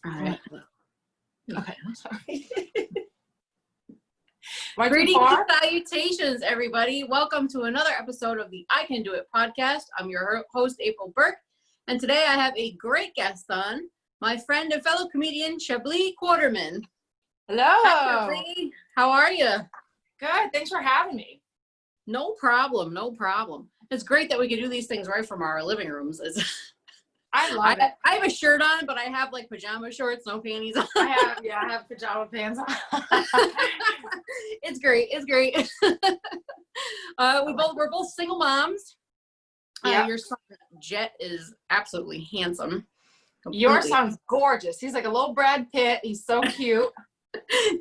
All right. Okay, I'm sorry. Greetings and salutations, everybody. Welcome to another episode of the I Can Do It podcast. I'm your host, April Burke, and today I have a great guest on, my friend and fellow comedian, Chablis Quarterman. Hello. Hi, Chablis. How are you? Good. Thanks for having me. No problem. No problem. It's great that we can do these things right from our living rooms. I love it. I have a shirt on, but I have like pajama shorts, no panties on. I have pajama pants on. It's great. It's great. We're both single moms. Yeah. Your son Jet is absolutely handsome. Completely. Your son's gorgeous. He's like a little Brad Pitt. He's so cute.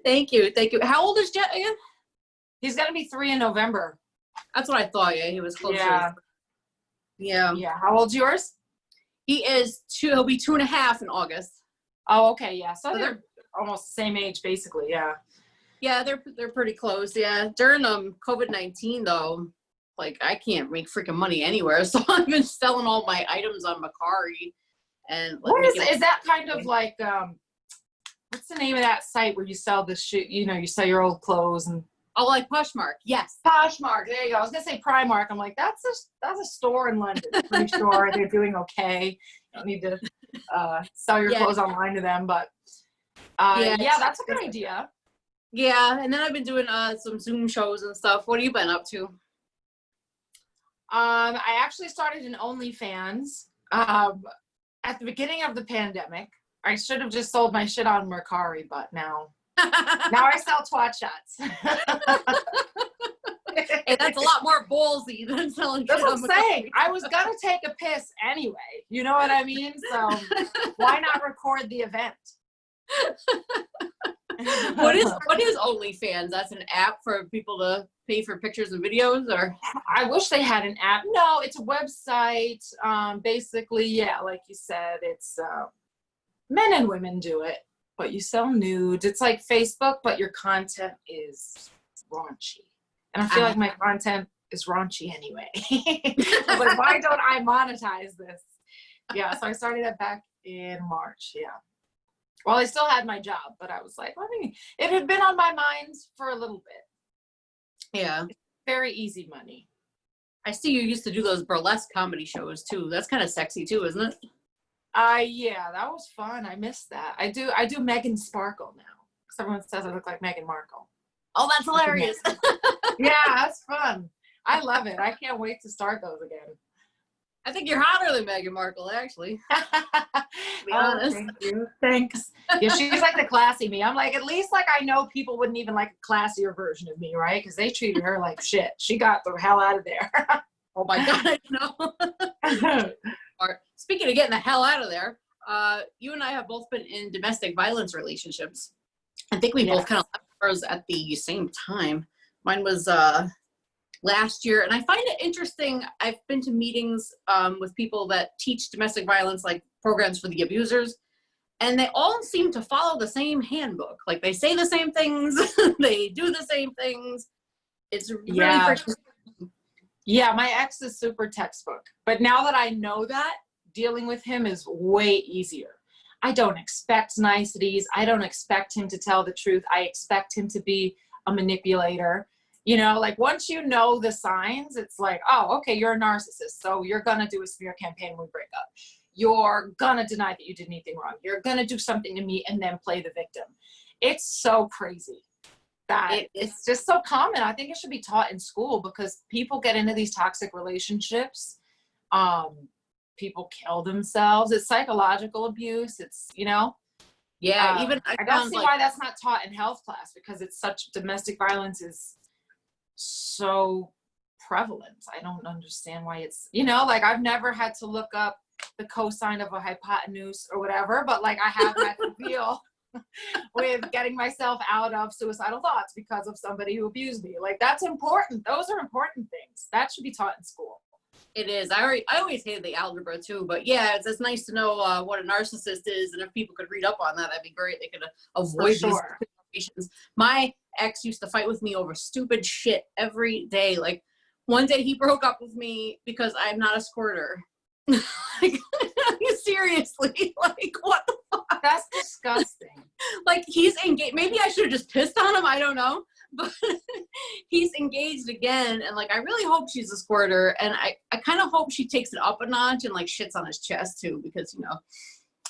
Thank you. Thank you. How old is Jet again? He's gonna be 3 in November. That's what I thought. Yeah, he was closer. Yeah. Yeah. How old's yours? He is 2. He'll be 2.5 in August. Oh, okay. Yeah. So they're almost the same age, basically. Yeah. Yeah, they're pretty close. Yeah. During COVID-19 though, like I can't make freaking money anywhere, so I've been selling all my items on Mercari. And what is that kind of like? What's the name of that site where you sell the shoe? You know, you sell your old clothes and. Oh, like Poshmark. Yes. Poshmark. There you go. I was gonna say Primark. I'm like, that's a store in London. Pretty sure they're doing okay. You don't need to sell your clothes online to them, but that's a good idea. Yeah, and then I've been doing some Zoom shows and stuff. What have you been up to? I actually started an OnlyFans at the beginning of the pandemic. I should have just sold my shit on Mercari, but now I sell twat shots. Hey, that's a lot more ballsy than selling That's shit what on I'm saying. I was gonna take a piss anyway. You know what I mean? So why not record the event? What is OnlyFans? That's an app for people to pay for pictures and videos, or? I wish they had an app. No, it's a website. Basically, yeah, like you said, it's men and women do it, but you sell nudes. It's like Facebook, but your content is raunchy. And I feel like my content is raunchy anyway. I was like, why don't I monetize this? Yeah, so I started it back in March, yeah. Well, I still had my job, but I was like, it had been on my mind for a little bit. Yeah. It's very easy money. I see you used to do those burlesque comedy shows too. That's kind of sexy too, isn't it? Yeah, that was fun. I missed that. I do Meghan Sparkle now. Because everyone says I look like Meghan Markle. Oh, that's hilarious. Yeah, that's fun. I love it. I can't wait to start those again. I think you're hotter than Meghan Markle, actually. To be honest. Thank you. Thanks. Yeah, she's like the classy me. I'm like, at least like I know people wouldn't even like a classier version of me, right? Because they treated her like shit. She got the hell out of there. Oh my God, no. Speaking of getting the hell out of there, you and I have both been in domestic violence relationships. I think we both kind of left ours at the same time. Mine was last year, and I find it interesting. I've been to meetings with people that teach domestic violence, like programs for the abusers, and they all seem to follow the same handbook. Like they say the same things, they do the same things. It's really frustrating. Yeah, my ex is super textbook, but now that I know that, dealing with him is way easier. I don't expect niceties. I don't expect him to tell the truth. I expect him to be a manipulator. You know, like once you know the signs, it's like, oh, okay, you're a narcissist. So you're going to do a smear campaign when we break up. You're going to deny that you did anything wrong. You're going to do something to me and then play the victim. It's so crazy that it's just so common. I think it should be taught in school because people get into these toxic relationships. People kill themselves. It's psychological abuse. It's, you know. Yeah, even I don't see why that's not taught in health class because it's such, domestic violence is so prevalent. I don't understand why it's, you know, like I've never had to look up the cosine of a hypotenuse or whatever, but like I have had to deal with getting myself out of suicidal thoughts because of somebody who abused me. Like that's important. Those are important things. That should be taught in school. It is. I always hated the algebra too, but yeah, it's nice to know what a narcissist is, and if people could read up on that, that'd be great. They could avoid these situations. My ex used to fight with me over stupid shit every day. Like one day he broke up with me because I'm not a squirter. Like, seriously, like what the fuck? That's disgusting. Like, he's engaged. Maybe I should have just pissed on him. I don't know. But he's engaged again. And like, I really hope she's a squirter. And I kind of hope she takes it up a notch and like shits on his chest too, because, you know,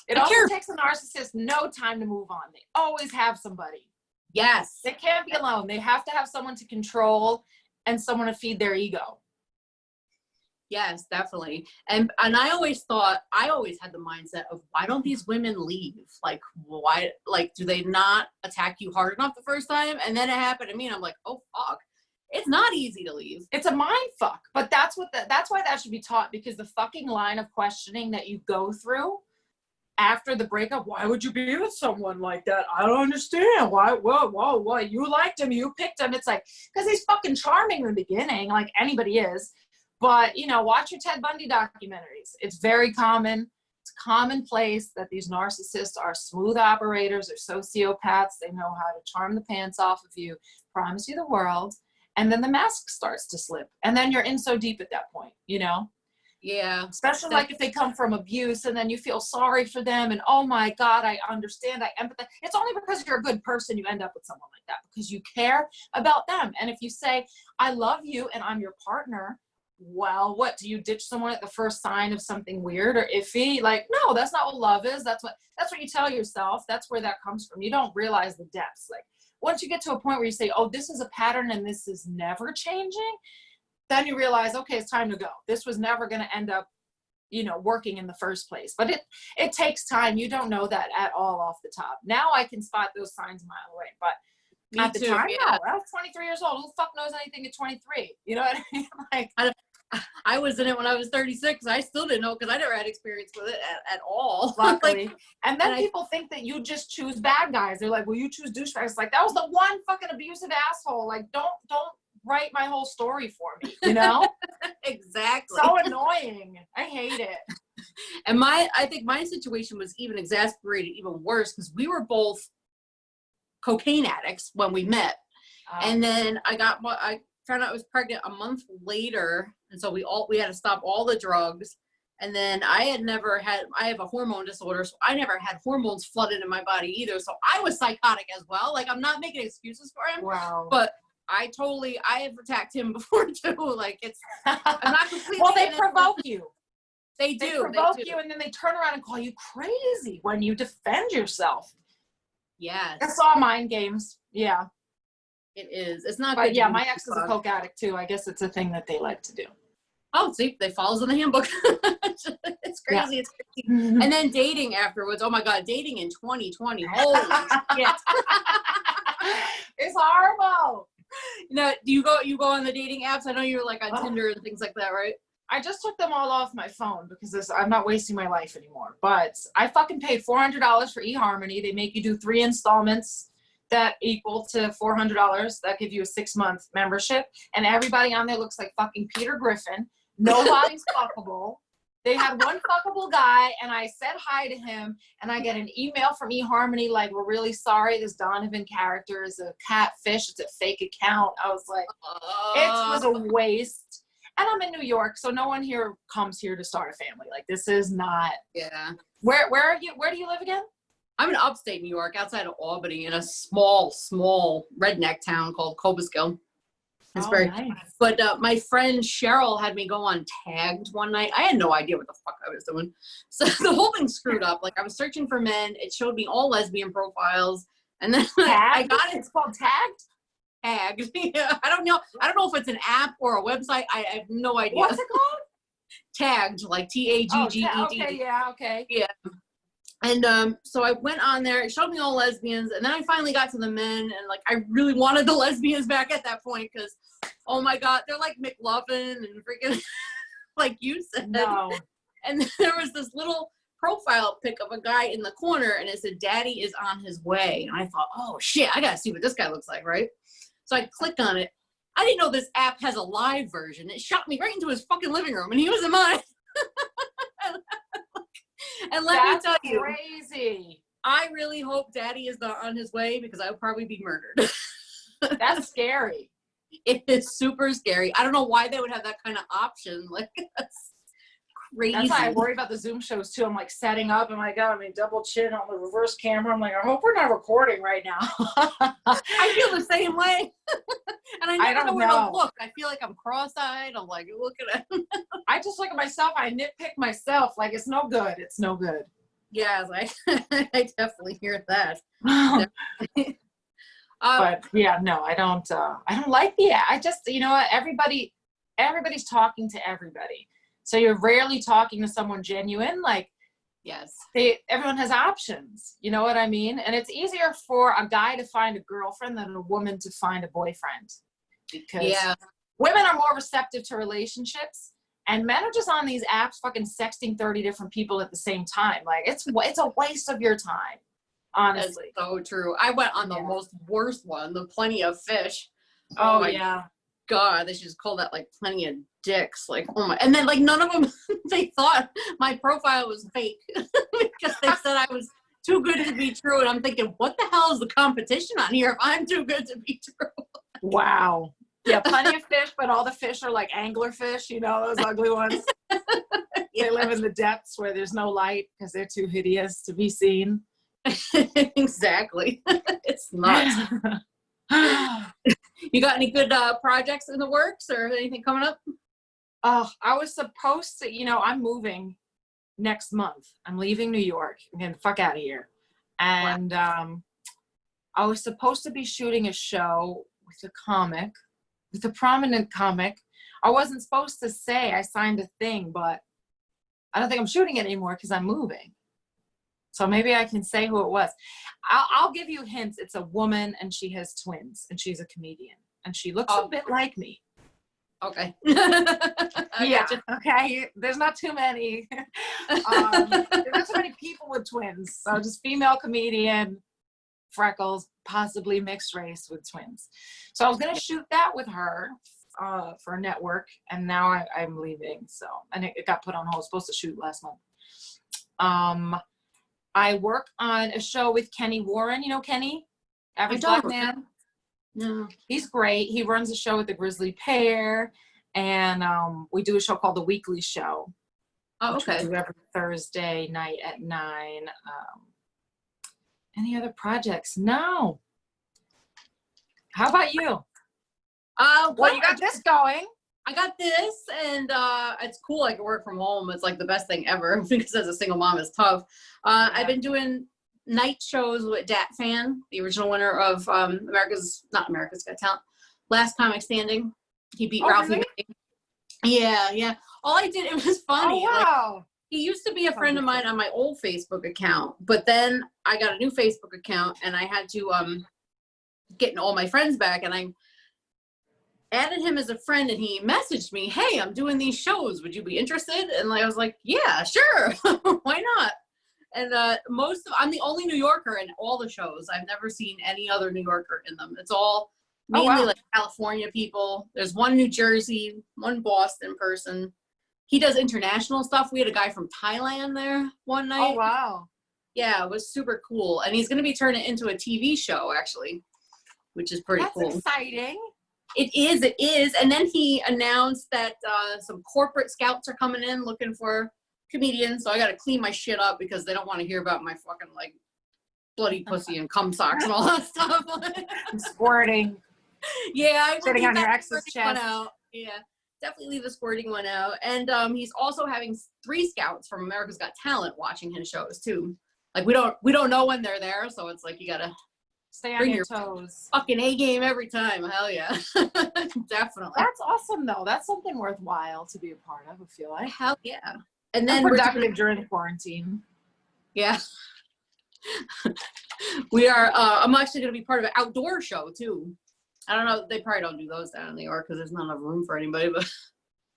it also takes a narcissist no time to move on. They always have somebody. Yes. They can't be alone. They have to have someone to control and someone to feed their ego. Yes, definitely. And I always had the mindset of, why don't these women leave? Like, why, like, do they not attack you hard enough the first time? And then it happened to me and I'm like, oh fuck. It's not easy to leave. It's a mind fuck. But that's why that should be taught, because the fucking line of questioning that you go through after the breakup, why would you be with someone like that? I don't understand. Why? Whoa. You liked him. You picked him. It's like, because he's fucking charming in the beginning, like anybody is. But, you know, watch your Ted Bundy documentaries. It's very common. It's commonplace that these narcissists are smooth operators or sociopaths. They know how to charm the pants off of you, promise you the world, and then the mask starts to slip. And then you're in so deep at that point, you know? Yeah. Especially like if they come from abuse and then you feel sorry for them and, oh my God, I understand, I empathize. It's only because you're a good person you end up with someone like that, because you care about them. And if you say, I love you and I'm your partner, well, what, do you ditch someone at the first sign of something weird or iffy? Like, no, that's not what love is. That's what you tell yourself. That's where that comes from. You don't realize the depths. Like, once you get to a point where you say, oh, this is a pattern and this is never changing, then you realize, okay, it's time to go. This was never going to end up, you know, working in the first place. But it takes time. You don't know that at all off the top. Now I can spot those signs a mile away, but at the time, no. I was 23 years old. Who the fuck knows anything at 23? You know what I mean? Like, I was in it when I was 36. I still didn't know, because I never had experience with it at all. Luckily. Like, and then people think that you just choose bad guys. They're like, well, you choose douchebags. It's like, that was the one fucking abusive asshole. Like, don't write my whole story for me, you know? Exactly. So annoying. I hate it. And I think my situation was even exasperated, even worse, because we were both cocaine addicts when we met. And then I found out I was pregnant a month later, and so we had to stop all the drugs. And then I have a hormone disorder, so I never had hormones flooded in my body either. So I was psychotic as well. Like, I'm not making excuses for him. Wow. But I have attacked him before too. Like, I'm not completely. Well, they provoke you. They provoke you, and then they turn around and call you crazy when you defend yourself. Yes. That's all mind games. Yeah. It is. It's not but good. Yeah, my ex is a coke addict too. I guess it's a thing that they like to do. Oh, see, they follows in the handbook. It's crazy. Yeah. It's crazy. Mm-hmm. And then dating afterwards. Oh my God, dating in 2020. Holy shit. It's horrible. You know, do you go on the dating apps? I know you're like on Tinder and things like that, right? I just took them all off my phone because I'm not wasting my life anymore. But I fucking paid $400 for eHarmony. They make you do 3 installments that equal to $400. That give you a 6-month membership. And everybody on there looks like fucking Peter Griffin. Nobody's fuckable. They had one fuckable guy, and I said hi to him, and I get an email from eHarmony like, we're really sorry, this Donovan character is a catfish. It's a fake account. I was like, it was a waste. And I'm in New York, so no one here comes here to start a family. Like, this is not. Yeah. Where are you? Where do you live again? I'm in upstate New York, outside of Albany, in a small redneck town called Cobleskill. It's very nice. But my friend Cheryl had me go on Tagged one night. I had no idea what the fuck I was doing. So the whole thing screwed up. Like, I was searching for men. It showed me all lesbian profiles. And then I got it. It's called Tagged? Tagged. Yeah, I don't know if it's an app or a website. I have no idea. What's it called? Tagged, like Tagged. Okay, yeah, okay. Yeah. And so I went on there, it showed me all lesbians, and then I finally got to the men, and like, I really wanted the lesbians back at that point, because, oh my God, they're like McLovin and freaking, like you said. No. And there was this little profile pic of a guy in the corner, and it said, "Daddy is on his way." And I thought, oh shit, I gotta see what this guy looks like, right? So I clicked on it. I didn't know this app has a live version. It shot me right into his fucking living room, and he was in mine. And let me tell you, crazy. I really hope Daddy is not on his way, because I would probably be murdered. That's scary. It is super scary. I don't know why they would have that kind of option. Like, that's crazy. That's why I worry about the Zoom shows too. I'm like setting up. I'm like, oh, I mean, double chin on the reverse camera. I'm like, I hope we're not recording right now. I feel the same way. And I never know where to look. I feel like I'm cross-eyed. I'm like, looking at I just look at myself. I nitpick myself. Like, it's no good. It's no good. Yeah, like, I definitely hear that. But yeah, no, I don't like the, I just, you know what, everybody's talking to everybody. So you're rarely talking to someone genuine. Like, yes, everyone has options. You know what I mean? And it's easier for a guy to find a girlfriend than a woman to find a boyfriend, because women are more receptive to relationships, and men are just on these apps fucking sexting 30 different people at the same time. Like, it's a waste of your time, honestly. That's so true. I went on the most worst one, the Plenty of Fish. Oh yeah. God, they should just call that like Plenty of Dicks. Like, oh my, and then like none of them, they thought my profile was fake because they said I was too good to be true. And I'm thinking, what the hell is the competition on here if I'm too good to be true? Wow. Yeah, Plenty of Fish, but all the fish are like angler fish, you know, those ugly ones. They live in the depths where there's no light because they're too hideous to be seen. Exactly. It's nuts. You got any good projects in the works or anything coming up? I was supposed to, you know, I'm moving next month. I'm leaving New York. I'm getting the fuck out of here. And I was supposed to be shooting a show with a prominent comic. I wasn't supposed to say I signed a thing, but I don't think I'm shooting it anymore because I'm moving. So maybe I can say who it was. I'll give you hints. It's a woman, and she has twins, and she's a comedian, and she looks a bit like me. Okay. Yeah. Okay. There's not too many. There's not too many people with twins. So just female comedian, freckles, possibly mixed race with twins. So I was gonna shoot that with her for a network, and now I'm leaving. So, and it got put on hold. I was supposed to shoot last month. I work on a show with Kenny Warren. You know Kenny? Average Black Man? No. He's great. He runs a show with the Grizzly Pear, and we do a show called The Weekly Show. Oh, okay. We do every Thursday night at 9. Any other projects? No. How about you? Well, you got this going. I got this, and it's cool. I can work from home. It's like the best thing ever because as a single mom, it's tough. I've been doing night shows with Dat Fan, the original winner of America's Got Talent, Last Comic Standing. He beat Ralphie. Really? Yeah. All I did, it was funny. Oh, wow. Like, he used to be a friend of mine on my old Facebook account, but then I got a new Facebook account, and I had to get all my friends back, and I added him as a friend, and he messaged me, hey, I'm doing these shows. Would you be interested? And I was like, yeah, sure. Why not? And I'm the only New Yorker in all the shows. I've never seen any other New Yorker in them. It's all mainly like California people. There's one New Jersey, one Boston person. He does international stuff. We had a guy from Thailand there one night. Oh, wow. Yeah, it was super cool. And he's going to be turning it into a TV show, actually, which is pretty cool. That's exciting. It is. And then he announced that some corporate scouts are coming in looking for comedians. So I got to clean my shit up because they don't want to hear about my fucking like bloody pussy and cum socks and all that stuff. Squirting. Yeah, I sitting on your ex's chest. Yeah, definitely leave the squirting one out. And he's also having 3 scouts from America's Got Talent watching his shows too. Like we don't know when they're there, so it's like you gotta stay on your toes. Fucking A game every time. Hell yeah. Definitely. That's awesome though. That's something worthwhile to be a part of, I feel like. Hell yeah. And then productive during quarantine. Yeah. We are I'm actually gonna be part of an outdoor show too. I don't know, they probably don't do those down in New York because there's not enough room for anybody, but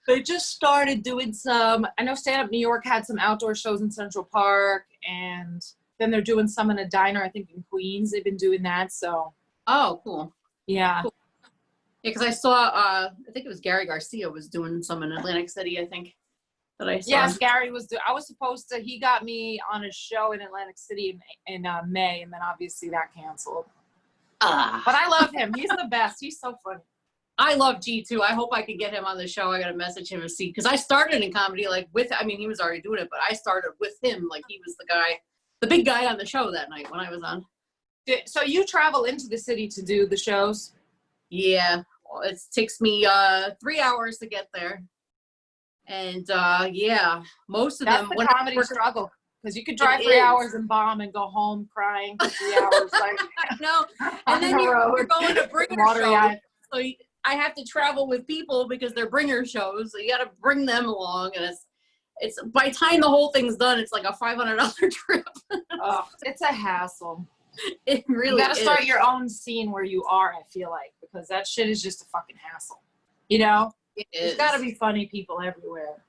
they just started doing some, I know Stand Up New York had some outdoor shows in Central Park, and then they're doing some in a diner, I think in Queens. They've been doing that, so. Oh, cool. Yeah. Cool. Yeah, because I saw, I think it was Gary Garcia was doing some in Atlantic City, I think, that I saw. Yes, Gary was I was supposed to, he got me on a show in Atlantic City in May, and then obviously that canceled. But I love him. He's the best. He's so funny. I love G too. I hope I can get him on the show. I got to message him and see, because I started in comedy like he was already doing it, but I started with him. Like he was the big guy on the show that night when I was on. So you travel into the city to do the shows? Yeah, it takes me 3 hours to get there. And yeah, most of That's them. the comedy struggle. Because you could drive 3 hours and bomb and go home crying for 3 hours. Like, no, and then you're going to bringer shows. So I have to travel with people because they're bringer shows. So you got to bring them along, and it's by the time the whole thing's done, it's like a $500 trip. Oh, it's a hassle. It really You got to start is. your own scene where you are, I feel like, because that shit is just a fucking hassle. You know? There's got to be funny people everywhere.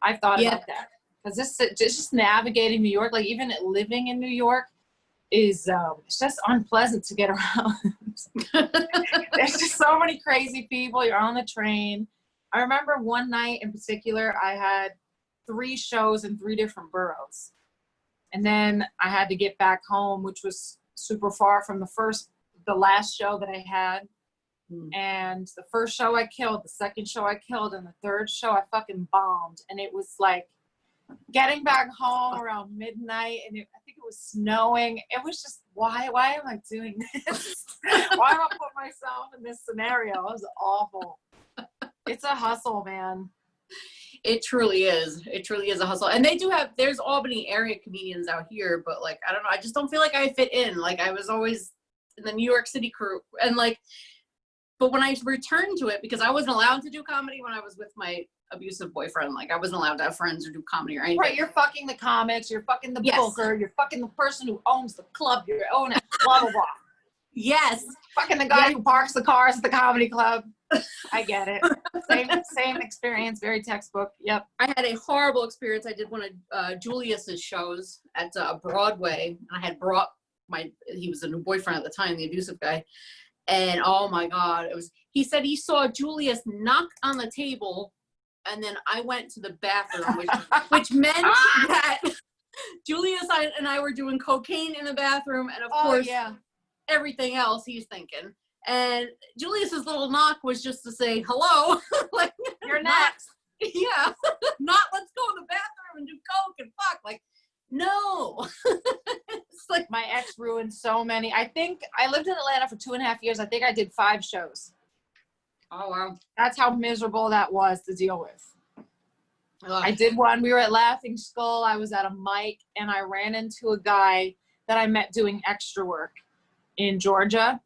I've thought about that. Because just navigating New York, like even living in New York is it's just unpleasant to get around. There's just so many crazy people. You're on the train. I remember one night in particular, I had 3 shows in 3 different boroughs. And then I had to get back home, which was super far from the last show that I had. And the first show I killed, the second show I killed, and the third show I fucking bombed. And it was like getting back home around midnight, and I think it was snowing. It was just, why am I doing this? Why am I putting myself in this scenario? It was awful. It's a hustle, man. It truly is. It truly is a hustle. And there's Albany area comedians out here, but like, I don't know. I just don't feel like I fit in. Like I was always in the New York City crew, and like, but when I returned to it, because I wasn't allowed to do comedy when I was with my abusive boyfriend, like I wasn't allowed to have friends or do comedy or anything. Right, you're fucking the comics, you're fucking the booker, you're fucking the person who owns the club, you own it, blah, blah, blah. Yes. Fucking the guy who parks the cars at the comedy club. I get it. Same experience, very textbook. Yep. I had a horrible experience. I did one of Julius's shows at Broadway, and I had brought he was a new boyfriend at the time, the abusive guy. And oh my God, he said he saw Julius knock on the table, and then I went to the bathroom, which meant that Julius and I were doing cocaine in the bathroom, and of course, everything else he's thinking. And Julius's little knock was just to say hello, like you're next. Yeah, not let's go in the bathroom and do coke and fuck. Like, no. It's like my ex ruined so many. I think I lived in Atlanta for 2.5 years. I think I did 5 shows. Oh wow. That's how miserable that was to deal with. Ugh. I did one. We were at Laughing Skull. I was at a mic, and I ran into a guy that I met doing extra work in Georgia.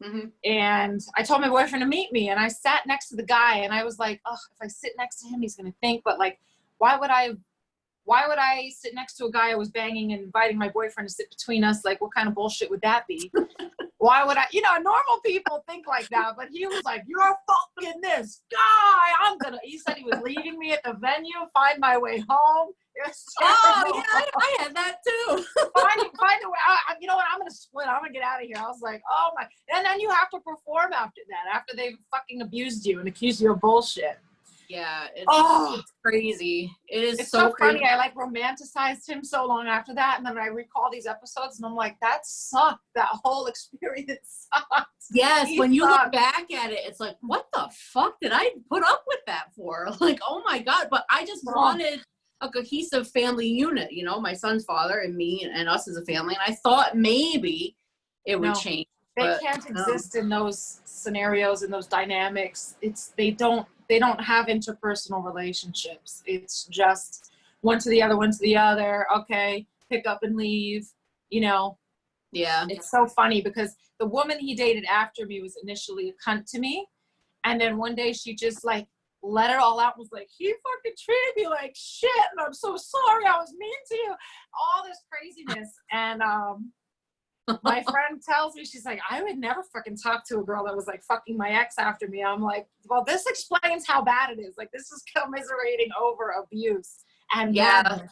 Mm-hmm. And I told my boyfriend to meet me, and I sat next to the guy, and I was like, oh, if I sit next to him, he's going to think, but like, why would I sit next to a guy I was banging and inviting my boyfriend to sit between us? Like, what kind of bullshit would that be? Why would I, normal people think like that, but he was like, you're fucking this guy. He said he was leaving me at the venue, find my way home. It was terrible. Oh, yeah, I had that too. find a way. You know what? I'm going to split. I'm going to get out of here. I was like, oh my. And then you have to perform after that, after they've fucking abused you and accused you of bullshit. Yeah, it's crazy. It's so crazy. Funny. I like romanticized him so long after that, and then I recall these episodes, and I'm like, that sucked. That whole experience sucked. Yes, when you look back at it, it's like, what the fuck did I put up with that for? Like, oh my God! But I just wanted a cohesive family unit. My son's father and me and us as a family, and I thought maybe it would change. They can't exist in those scenarios and those dynamics. They don't have interpersonal relationships. It's just one to the other. Okay, pick up and leave, Yeah. It's so funny because the woman he dated after me was initially a cunt to me. And then one day she just like let it all out and was like, he fucking treated me like shit. And I'm so sorry. I was mean to you. All this craziness. And, my friend tells me, she's like, I would never fucking talk to a girl that was like fucking my ex after me. I'm like, well, this explains how bad it is. Like, this is commiserating over abuse. And that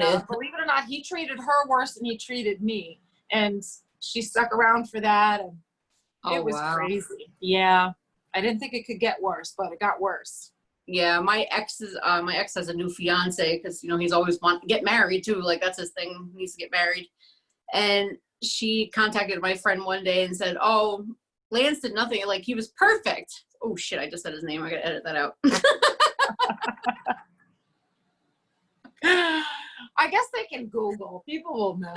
is. Believe it or not, he treated her worse than he treated me. And she stuck around for that. And it was crazy. Yeah. I didn't think it could get worse, but it got worse. Yeah, my ex has a new fiance because he's always wanting to get married too. Like that's his thing. He needs to get married. And she contacted my friend one day and said, oh, Lance did nothing. Like, he was perfect. Oh shit, I just said his name. I gotta edit that out. I guess they can Google. People will know.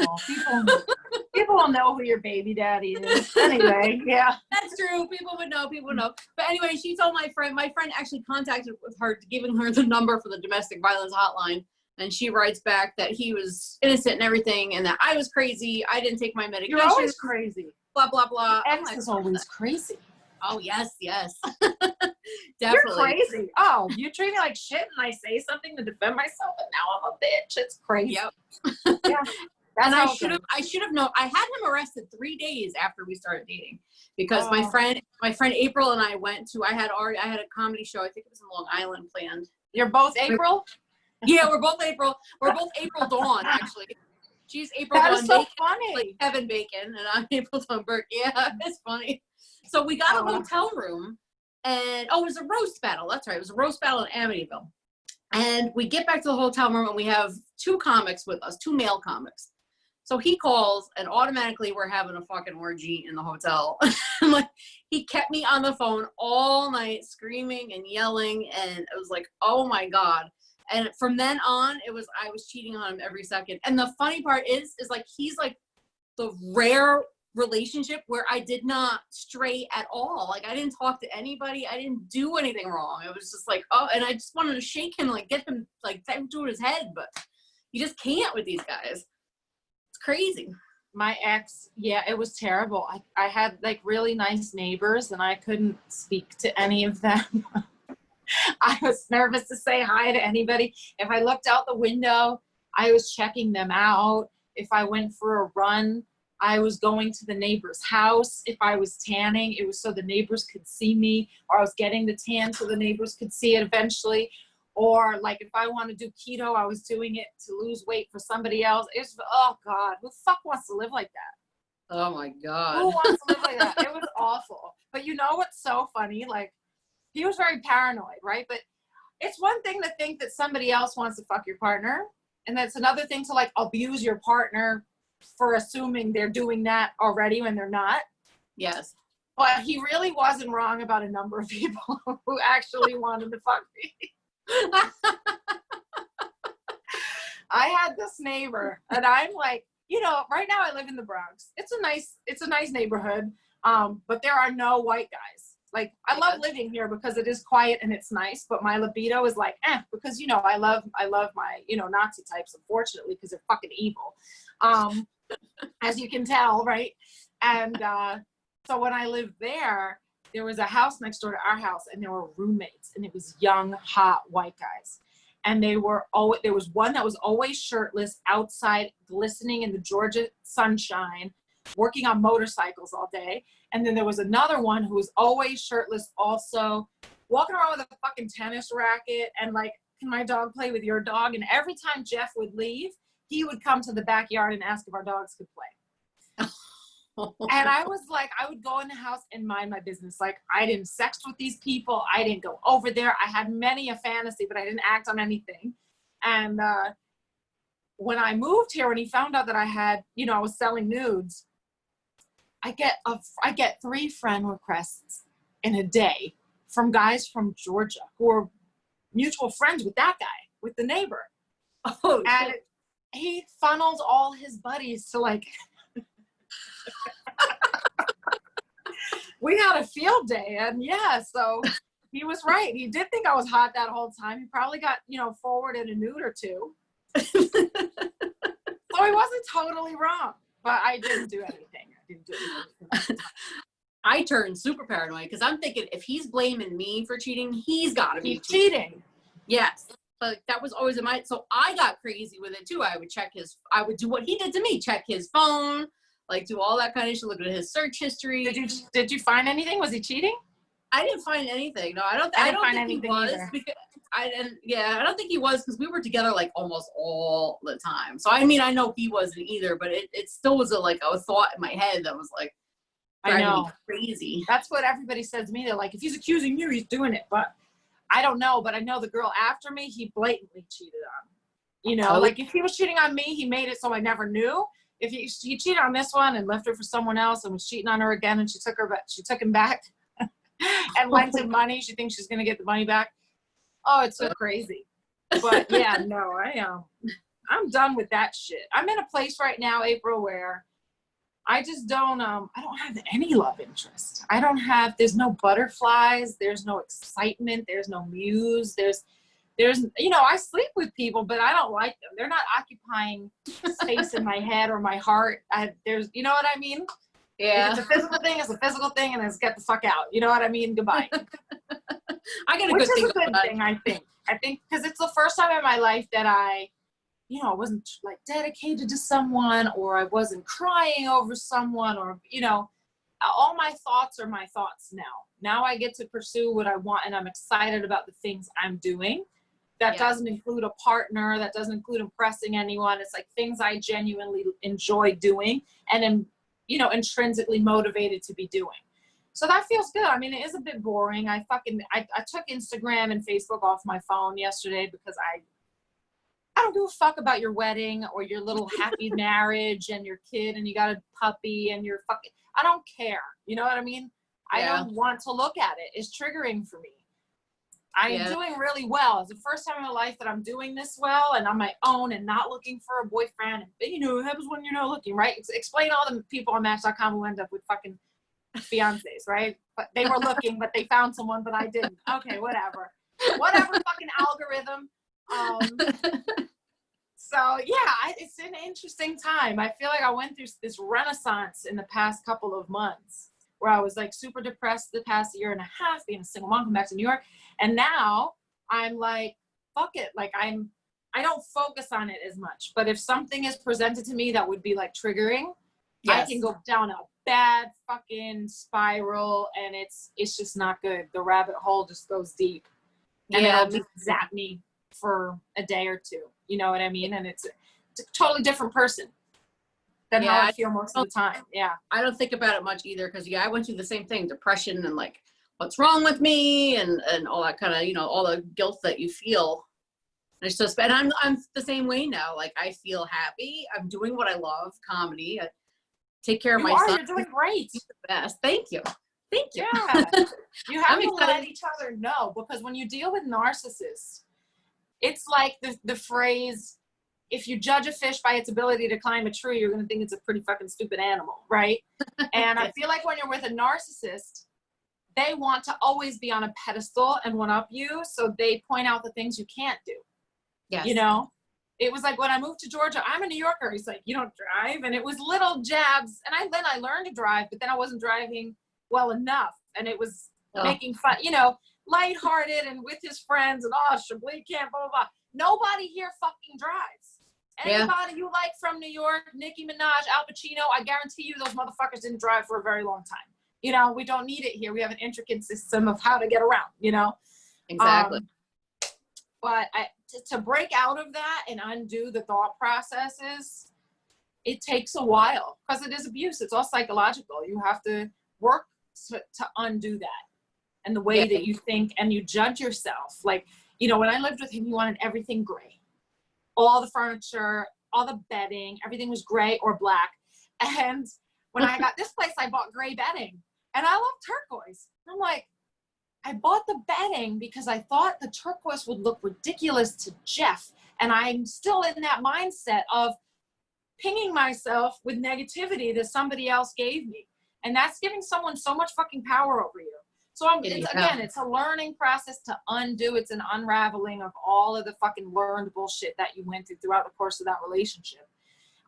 People will know who your baby daddy is. Anyway, yeah. That's true. People would know. People would know. But anyway, she told my friend actually contacted with her, giving her the number for the domestic violence hotline. And she writes back that he was innocent and everything, and that I was crazy. I didn't take my medication. You're always crazy. Blah, blah, blah. Ex is always crazy. Oh, yes, yes. Definitely. You're crazy. Oh, you treat me like shit and I say something to defend myself and now I'm a bitch. It's crazy. Yep. Yeah. And I should have known. I had him arrested 3 days after we started dating, because my friend April and I I had a comedy show. I think it was in Long Island planned. You're both April? Yeah, we're both April. We're both April Dawn, actually. She's April Dawn. That is so Bacon, funny. like Kevin Bacon, and I'm April Dawn Burke. Yeah, it's funny. So we got a hotel room, and it was a roast battle. That's right. It was a roast battle in Amityville. And we get back to the hotel room, and we have 2 comics with us, 2 male comics. So he calls, and automatically we're having a fucking orgy in the hotel. Like, he kept me on the phone all night, screaming and yelling, and it was like, oh my God. And from then on, I was cheating on him every second. And the funny part is like, he's like the rare relationship where I did not stray at all. Like, I didn't talk to anybody. I didn't do anything wrong. It was just like, oh, and I just wanted to shake him, like get him, like to his head, but you just can't with these guys. It's crazy. My ex, yeah, it was terrible. I had like really nice neighbors and I couldn't speak to any of them. I was nervous to say hi to anybody. If I looked out the window, I was checking them out. If I went for a run, I was going to the neighbor's house. If I was tanning, it was so the neighbors could see me, or I was getting the tan so the neighbors could see it eventually. Or like if I want to do keto, I was doing it to lose weight for somebody else. It's, oh God, who the fuck wants to live like that? Oh my God. Who wants to live like that? It was awful. But you know what's so funny? Like, he was very paranoid, right? But it's one thing to think that somebody else wants to fuck your partner. And that's another thing to like abuse your partner for assuming they're doing that already when they're not. Yes. But he really wasn't wrong about a number of people who actually wanted to fuck me. I had this neighbor, and I'm like, you know, right now I live in the Bronx. It's a nice neighborhood, but there are no white guys. Like, I love living here because it is quiet and it's nice, but my libido is like, because, you know, I love my, you know, Nazi types, unfortunately, because they're fucking evil. As you can tell, right? And so when I lived there was a house next door to our house, and there were roommates, and it was young, hot white guys. And there was one that was always shirtless outside, glistening in the Georgia sunshine, working on motorcycles all day. And then there was another one who was always shirtless, also walking around with a fucking tennis racket and like, can my dog play with your dog? And every time Jeff would leave, he would come to the backyard and ask if our dogs could play. And I was like, I would go in the house and mind my business. Like, I didn't sex with these people. I didn't go over there. I had many a fantasy, but I didn't act on anything. And when I moved here, when he found out that I had, you know, I was selling nudes, I get 3 friend requests in a day from guys from Georgia who are mutual friends with that guy, with the neighbor. Oh, and he funneled all his buddies to like, we had a field day, and yeah, so he was right. He did think I was hot that whole time. He probably got, you know, forwarded a nude or 2. So he wasn't totally wrong, but I didn't do anything. I turned super paranoid because I'm thinking if he's blaming me for cheating, he's got to be cheating. Yes. But that was always in my, so I got crazy with it too. I would do what he did to me, check his phone, like do all that kind of shit, look at his search history. Did you find anything? Was he cheating? I didn't find anything. No, I don't think he was. Because I don't think he was, because we were together like almost all the time. So I mean, I know he wasn't either, but it still was a thought in my head that was like, I know, crazy. That's what everybody said to me. They're like, if he's accusing you, he's doing it. But I don't know. But I know the girl after me, he blatantly cheated on. You know, like if he was cheating on me, he made it so I never knew. if he cheated on this one and left her for someone else and was cheating on her again, and she took him back and lent him money, she thinks she's gonna get the money back. Oh, it's so crazy. But yeah, no, I'm done with that shit. I'm in a place right now, April, where I just don't I don't have any love interest. There's no butterflies, there's no excitement, there's no muse, there's I sleep with people, but I don't like them. They're not occupying space in my head or my heart. There's, you know what I mean? Yeah. If it's a physical thing, it's a physical thing, and it's get the fuck out. You know what I mean? Goodbye. I get a Which good is thing. a good thing, I think. I think because it's the first time in my life that I wasn't like dedicated to someone, or I wasn't crying over someone, or, all my thoughts are my thoughts now. Now I get to pursue what I want, and I'm excited about the things I'm doing. That doesn't include a partner. That doesn't include impressing anyone. It's like things I genuinely enjoy doing and am, intrinsically motivated to be doing. So that feels good. I mean, it is a bit boring. I took Instagram and Facebook off my phone yesterday because I don't give a fuck about your wedding or your little happy marriage and your kid and you got a puppy and you're fucking, I don't care. You know what I mean? I don't want to look at it. It's triggering for me. I am doing really well. It's the first time in my life that I'm doing this well and on my own and not looking for a boyfriend. And, it happens when you're not looking, right? Explain all the people on Match.com who end up with fucking fiancés, right? But they were looking, but they found someone, but I didn't. Okay, whatever fucking algorithm. So yeah, it's an interesting time. I feel like I went through this renaissance in the past couple of months where I was like super depressed the past year and a half being a single mom, come back to New York. And now I'm like, fuck it. Like I don't focus on it as much, but if something is presented to me that would be like triggering, I can go down a bad fucking spiral and it's just not good. The rabbit hole just goes deep and it'll just zap me for a day or two. You know what I mean? And it's a totally different person than how I feel most of the time. Yeah. I don't think about it much either because I went through the same thing, depression and like, what's wrong with me and all that kind of, all the guilt that you feel. And it's just, and I'm the same way now. Like I feel happy. I'm doing what I love, comedy. I take care of my son. You're doing great. He's the best. Thank you. Yeah. You have to let each other know because when you deal with narcissists, it's like the phrase, if you judge a fish by its ability to climb a tree, you're going to think it's a pretty fucking stupid animal, right? And I feel like when you're with a narcissist, they want to always be on a pedestal and one up you, so they point out the things you can't do. Yes. It was like when I moved to Georgia, I'm a New Yorker. He's like, you don't drive? And it was little jabs. And then I learned to drive, but then I wasn't driving well enough. And it was making fun, lighthearted and with his friends and Chablis can't, blah, blah, blah. Nobody here fucking drives. Anybody you like from New York, Nicki Minaj, Al Pacino, I guarantee you those motherfuckers didn't drive for a very long time. We don't need it here. We have an intricate system of how to get around, Exactly. But to break out of that and undo the thought processes, it takes a while because it is abuse. It's all psychological. You have to work to undo that. And the way that you think and you judge yourself. Like, when I lived with him, he wanted everything gray. All the furniture, all the bedding, everything was gray or black. And when I got this place, I bought gray bedding. And I love turquoise. I'm like, I bought the bedding because I thought the turquoise would look ridiculous to Jeff. And I'm still in that mindset of pinging myself with negativity that somebody else gave me. And that's giving someone so much fucking power over you. So it's a learning process to undo. It's an unraveling of all of the fucking learned bullshit that you went through throughout the course of that relationship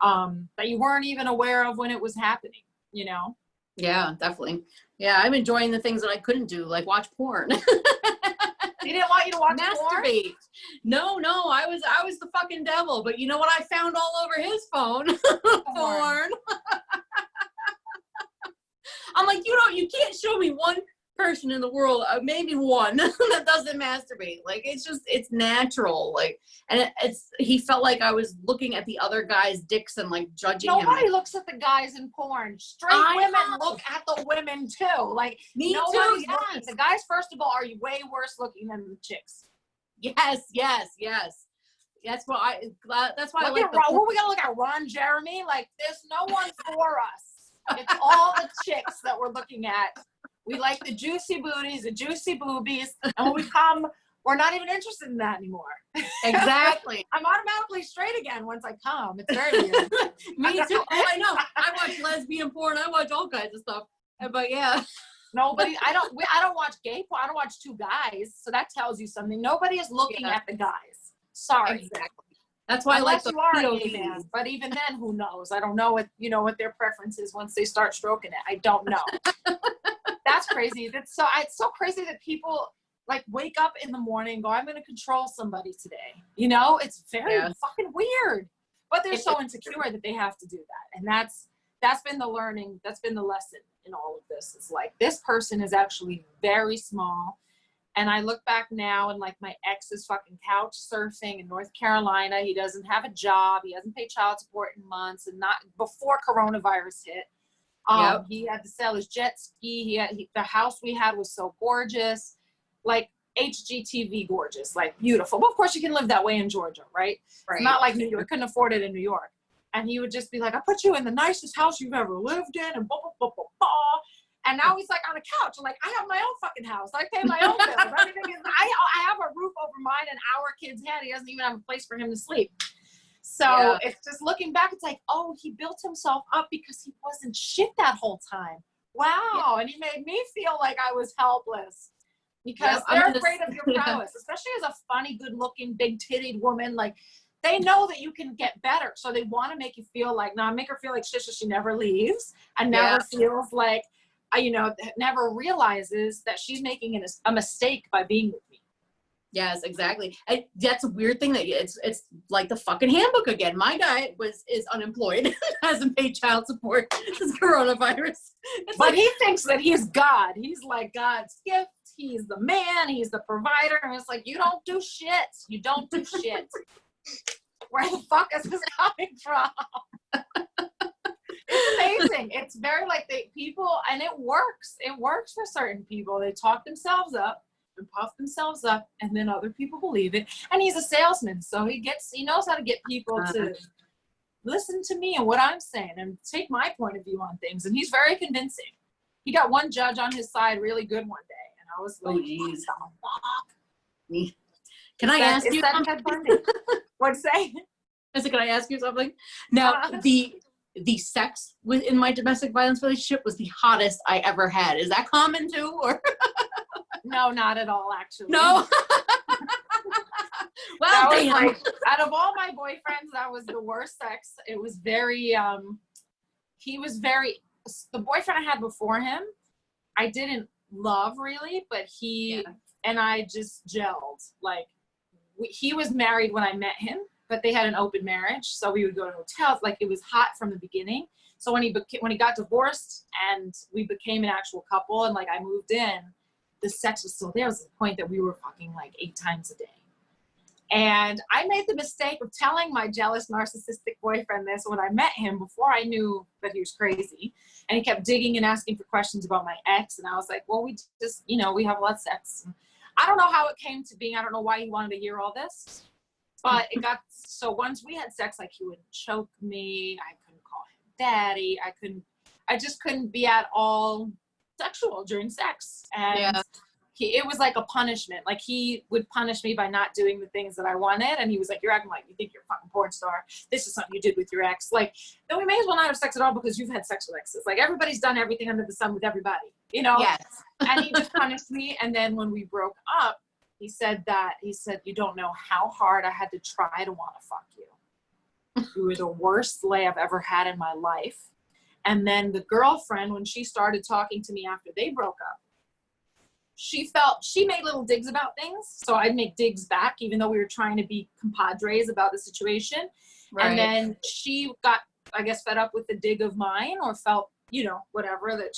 that you weren't even aware of when it was happening, Yeah, definitely. Yeah, I'm enjoying the things that I couldn't do, like watch porn. He didn't want you to watch masturbate. Porn? No, I was the fucking devil. But you know what I found all over his phone? Porn. I'm like, you can't show me one person in the world, maybe one that doesn't masturbate. Like it's natural. Like, and he felt like I was looking at the other guy's dicks and like judging him. Nobody looks at the guys in porn. Straight women look at the women too. Like me too. Yes. The guys, first of all, are way worse looking than the chicks. Yes. That's why I Look like at Ron, we gotta look at Ron Jeremy. Like, there's no one for us. It's all the chicks that we're looking at. We like the juicy booties, the juicy boobies, and when we come, we're not even interested in that anymore. Exactly. I'm automatically straight again once I come. It's very weird. Me too. Oh, I know. I watch lesbian porn. I watch all kinds of stuff. But yeah. Nobody. I don't watch gay porn. I don't watch two guys. So that tells you something. Nobody is looking at the guys. Sorry. Exactly. That's why Unless I you like are the a gay man. But even then, who knows? I don't know what their preference is once they start stroking it. I don't know. That's crazy. It's so crazy that people like wake up in the morning and go, I'm going to control somebody today. You know, it's very fucking weird. But they're so insecure that they have to do that. And that's been the learning. That's been the lesson in all of this. It's like, this person is actually very small. And I look back now and like my ex is fucking couch surfing in North Carolina. He doesn't have a job. He hasn't paid child support in months, and not before coronavirus hit. He had to sell his jet ski. The house we had was so gorgeous, like HGTV gorgeous, like beautiful. Well, of course you can live that way in Georgia, right? It's not like New York. Couldn't afford it in New York. And he would just be like, I put you in the nicest house you've ever lived in, and blah, blah, blah, blah, blah. And now he's like on a couch. I'm like, I have my own fucking house. I pay my own bills. Everything is, I have a roof over mine and our kid's head. He doesn't even have a place for him to sleep. So it's just looking back, it's like, oh, he built himself up because he wasn't shit that whole time. Wow. And he made me feel like I was helpless. Because they're afraid of your prowess, especially as a funny, good-looking, big-tittied woman. Like, they know that you can get better. So they want to make you feel like, make her feel like shit so she never leaves and never feels like, never realizes that she's making a mistake by being with me. Yes, exactly. That's a weird thing that it's like the fucking handbook again. My guy is unemployed, hasn't paid child support since coronavirus. But he thinks that he's God. He's like God's gift. He's the man. He's the provider. And it's like, you don't do shit. You don't do shit. Where the fuck is this coming from? It's amazing. It's very like people, and it works. It works for certain people. They talk themselves up and puff themselves up, and then other people believe it. And he's a salesman, so he knows how to get people to listen to me and what I'm saying and take my point of view on things. And he's very convincing. He got one judge on his side really good one day, and I was like, what the fuck? Can I ask you something? What'd you say? I said, can I ask you something? Now, the sex within my domestic violence relationship was the hottest I ever had. Is that common too, or? No, not at all, actually. No. Well, that was like, out of all my boyfriends, that was the worst sex. It was very, the boyfriend I had before him, I didn't love really, but he and I just gelled. Like, he was married when I met him, but they had an open marriage, so we would go to hotels. Like, it was hot from the beginning. So when he got divorced and we became an actual couple, and like I moved in, the sex was still there. It was the point that we were fucking like 8 times a day. And I made the mistake of telling my jealous, narcissistic boyfriend this when I met him before I knew that he was crazy. And he kept digging and asking for questions about my ex. And I was like, well, we just, we have a lot of sex. And I don't know how it came to being. I don't know why he wanted to hear all this. But it got, so once we had sex, like, he would choke me. I couldn't call him daddy. I just couldn't be at all sexual during sex. And it was like a punishment. Like, he would punish me by not doing the things that I wanted. And he was like, you're acting like you think you're a fucking porn star. This is something you did with your ex. Like, then we may as well not have sex at all because you've had sex with exes. Like, everybody's done everything under the sun with everybody, Yes. And he just punished me. And then when we broke up, he said, you don't know how hard I had to try to want to fuck you. You were the worst lay I've ever had in my life. And then the girlfriend, when she started talking to me after they broke up, she made little digs about things. So I'd make digs back, even though we were trying to be compadres about the situation. Right. And then she got, I guess, fed up with the dig of mine, or felt, whatever, that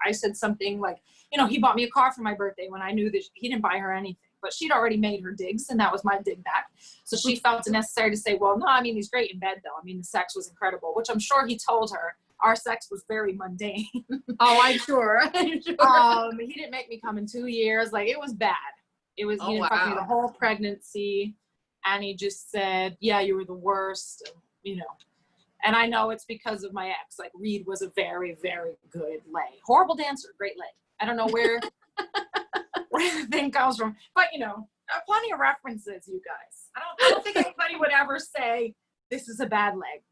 I said something like, he bought me a car for my birthday when I knew that he didn't buy her anything. But she'd already made her digs, and that was my dig back. So she felt it necessary to say, well, no, I mean, he's great in bed, though. I mean, the sex was incredible, which I'm sure he told her. Our sex was very mundane. Oh, I'm sure. He didn't make me come in 2 years. Like, it was bad. He didn't fuck me the whole pregnancy. And he just said, yeah, you were the worst, you know. And I know it's because of my ex. Like, Reed was a very, very good lay. Horrible dancer, great lay. I don't know where the thing comes from. But, you know, plenty of references, you guys. I don't think anybody would ever say, this is a bad leg.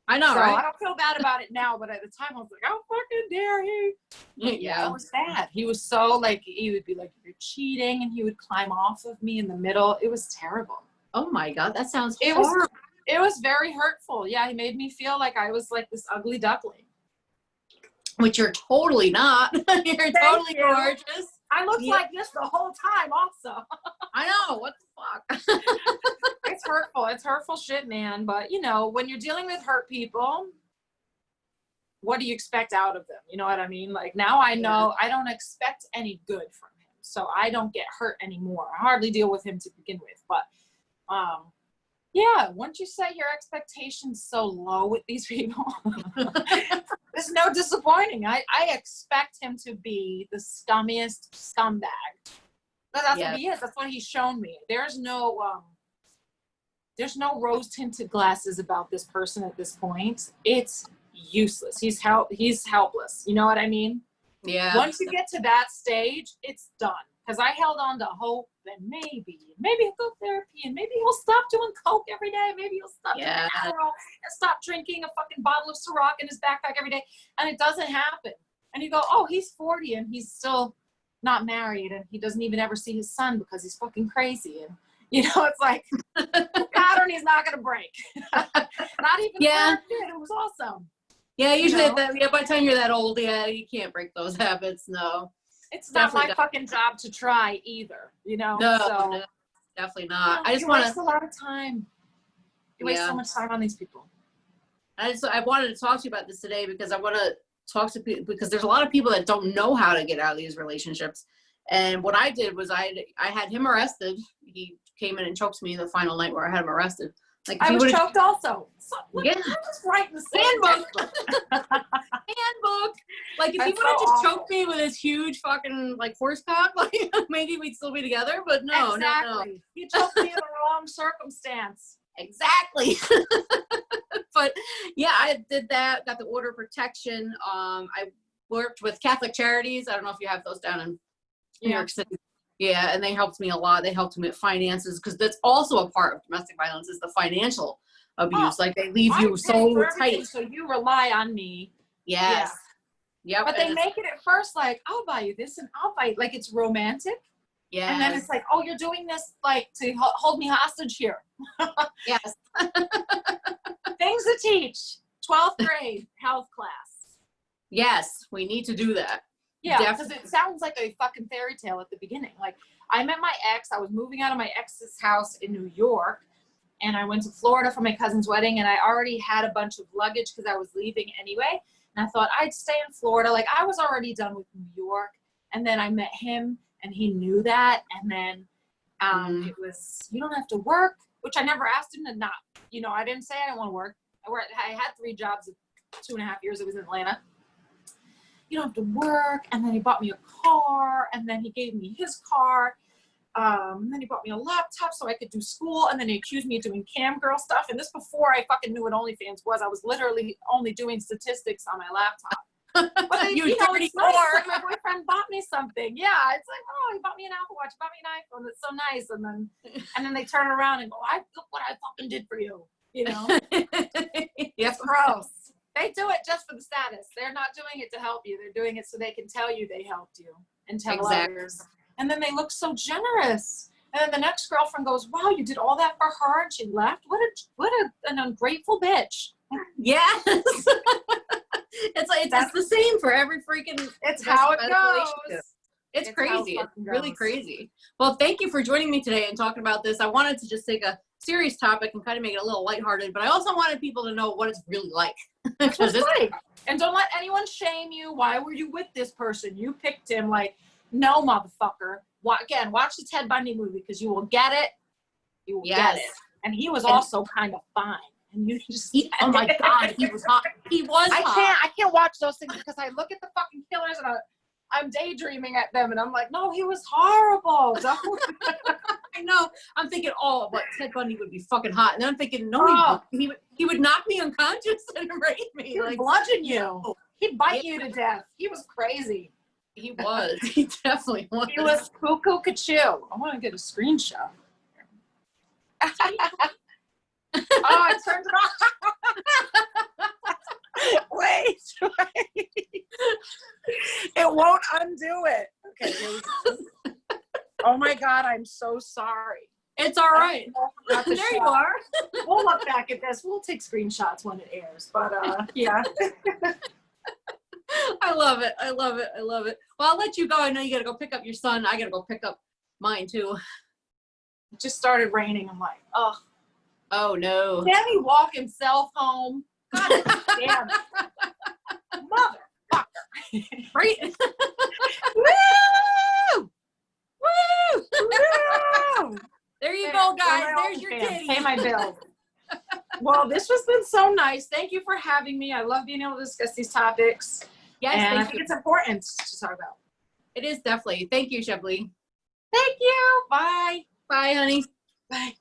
I know, so right? I don't feel bad about it now, but at the time I was like, how fucking dare he? Yeah. It was bad. He was so, like, he would be like, you're cheating, and he would climb off of me in the middle. It was terrible. Oh my God, that sounds horrible. It was very hurtful. Yeah, he made me feel like I was like this ugly duckling. Which you're totally not. You're totally gorgeous. I looked like this the whole time also. I know, what the fuck? It's hurtful. It's hurtful shit, man. But, you know, when you're dealing with hurt people, what do you expect out of them? You know what I mean? Like, now I know I don't expect any good from him. So I don't get hurt anymore. I hardly deal with him to begin with. But, yeah, once you set your expectations so low with these people, there's no disappointing. I expect him to be the scummiest scumbag. But that's what he is. That's what he's shown me. There's no rose-tinted glasses about this person at this point. It's useless. He's helpless. You know what I mean? Yeah. Once you get to that stage, it's done. Because I held on to hope that maybe he'll go therapy, and maybe he'll stop doing coke every day. Maybe he'll stop doing Adderall and stop drinking a fucking bottle of Ciroc in his backpack every day. And it doesn't happen. And you go, oh, he's 40 and he's still not married, and he doesn't even ever see his son because he's fucking crazy. And you know, it's like the pattern he's not gonna break. Not even it was awesome. Yeah, usually by the time you're that old, you can't break those habits. No. It's not my fucking job to try either, you know? No, definitely not. I just want to waste a lot of time. You waste so much time on these people. I wanted to talk to you about this today because I want to talk to people, because there's a lot of people that don't know how to get out of these relationships. And what I did was I had him arrested. He came in and choked me the final night where I had him arrested. Like, I was choked also. So, yeah. I was writing the handbook. Handbook. Like, if he would have just choked me with his huge fucking, like, horse cock, like, maybe we'd still be together, but no, no. He choked me in the wrong circumstance. Exactly. But, yeah, I did that, got the order of protection. I worked with Catholic Charities. I don't know if you have those down in New York City. Yeah, and they helped me a lot. They helped me with finances, because that's also a part of domestic violence, is the financial abuse. Like, they leave you so tight. So you rely on me. Yes. Yeah. But they make it at first like, I'll buy you this and I'll buy you. Like, it's romantic. Yeah. And then it's like, oh, you're doing this like to hold me hostage here. Yes. Things to teach. 12th grade health class. Yes, we need to do that. Yeah, because it sounds like a fucking fairy tale at the beginning. Like, I met my ex. I was moving out of my ex's house in New York, and I went to Florida for my cousin's wedding, and I already had a bunch of luggage because I was leaving anyway. And I thought I'd stay in Florida. Like, I was already done with New York. And then I met him, and he knew that. And then it was, you don't have to work, which I never asked him to not. You know, I didn't say I didn't want to work. I had 3 jobs in 2.5 years. I was in Atlanta. You don't have to work. And then he bought me a car, and then he gave me his car. And then he bought me a laptop so I could do school. And then he accused me of doing cam girl stuff. And this before I fucking knew what OnlyFans was. I was literally only doing statistics on my laptop. But then, you know, it's nice that my boyfriend bought me something. Yeah, it's like, oh, he bought me an Apple Watch, bought me an iPhone. That's so nice. And then they turn around and go, look what I fucking did for you. You know? Yes, gross. They do it just for the status. They're not doing it to help you. They're doing it so they can tell you they helped you and tell others. And then they look so generous. And then the next girlfriend goes, wow, you did all that for her and she left? What an ungrateful bitch. Yes. It's the same for every freaking. It's how it goes. It's crazy. It's really crazy. Well, thank you for joining me today and talking about this. I wanted to just take a serious topic and kind of make it a little lighthearted, but I also wanted people to know what it's really like. And don't let anyone shame you. Why were you with this person? You picked him. Like, no, motherfucker. Again, watch the Ted Bundy movie because you will get it. You will get it. And he was also kind of fine. And you just, oh my God, he was hot. He was hot. I can't watch those things because I look at the fucking killers and I'm daydreaming at them, and I'm like, no, he was horrible. Don't. I know. I'm thinking, oh, but Ted Bundy would be fucking hot. And then I'm thinking, no, he would knock me unconscious and rape me. He'd Like, bludgeon you. He'd bite you to death. He was crazy. He was. He definitely was. He was cuckoo cachoo. I want to get a screenshot. Oh, I turned it off. Wait. It won't undo it. Okay, here we go. Oh my God, I'm so sorry. It's all right. There you are. We'll look back at this. We'll take screenshots when it airs. But yeah. I love it. I love it. I love it. Well, I'll let you go. I know you got to go pick up your son. I got to go pick up mine too. It just started raining. I'm like, oh. Oh no. Can he walk himself home? God damn it. Motherfucker. Right? Woo! Woo! Woo! There you go, guys. There's your Pay kitty. my bills. Well, this has been so nice. Thank you for having me. I love being able to discuss these topics. Yes, and I thank think you. it's important to talk about. It is definitely. Thank you, Chablis. Thank you. Bye. Bye, honey. Bye.